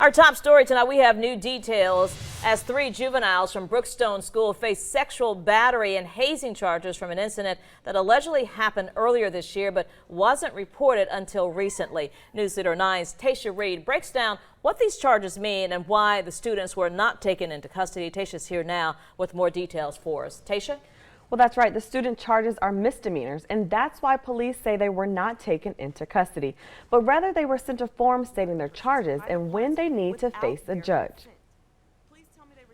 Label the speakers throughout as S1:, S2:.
S1: Our top story tonight, we have new details as 3 juveniles from Brookstone School face sexual battery and hazing charges from an incident that allegedly happened earlier this year but wasn't reported until recently. News Leader 9's Tasha Reed breaks down what these charges mean and why the students were not taken into custody. Tasha's here now with more details for us. Tasha?
S2: Well, that's right. The student charges are misdemeanors, and that's why police say they were not taken into custody, but rather they were sent a form stating their charges and when they need to face a judge.
S3: Police tell me they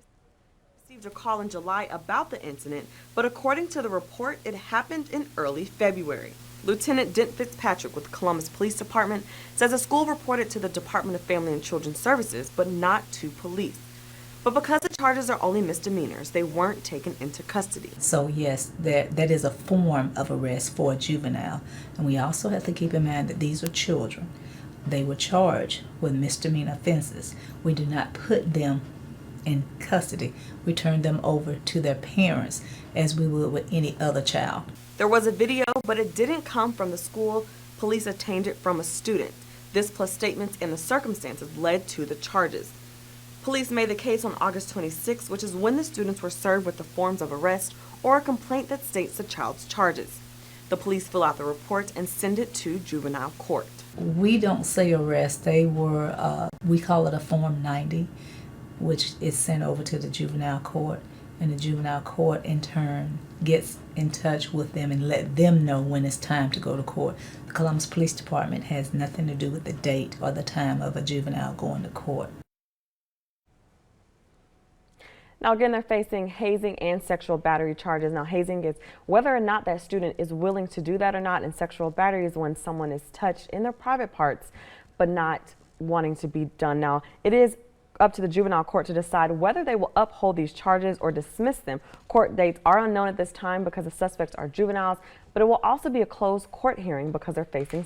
S3: received a call in July about the incident, but according to the report, it happened in early February. Lieutenant Dent Fitzpatrick with the Columbus Police Department says the school reported to the Department of Family and Children's Services, but not to police. But because the charges are only misdemeanors, they weren't taken into custody.
S4: So yes, that is a form of arrest for a juvenile. And we also have to keep in mind that these are children. They were charged with misdemeanor offenses. We do not put them in custody. We turn them over to their parents as we would with any other child.
S3: There was a video, but it didn't come from the school. Police obtained it from a student. This plus statements and the circumstances led to the charges. Police made the case on August 26, which is when the students were served with the forms of arrest or a complaint that states the child's charges. The police fill out the report and send it to juvenile court.
S4: We don't say arrest. They were, we call it a Form 90, which is sent over to the juvenile court, and the juvenile court in turn gets in touch with them and let them know when it's time to go to court. The Columbus Police Department has nothing to do with the date or the time of a juvenile going to court.
S2: Now again, they're facing hazing and sexual battery charges. Now hazing is whether or not that student is willing to do that or not, and sexual battery is when someone is touched in their private parts but not wanting to be done. Now it is up to the juvenile court to decide whether they will uphold these charges or dismiss them. Court dates are unknown at this time because the suspects are juveniles, but it will also be a closed court hearing because they're facing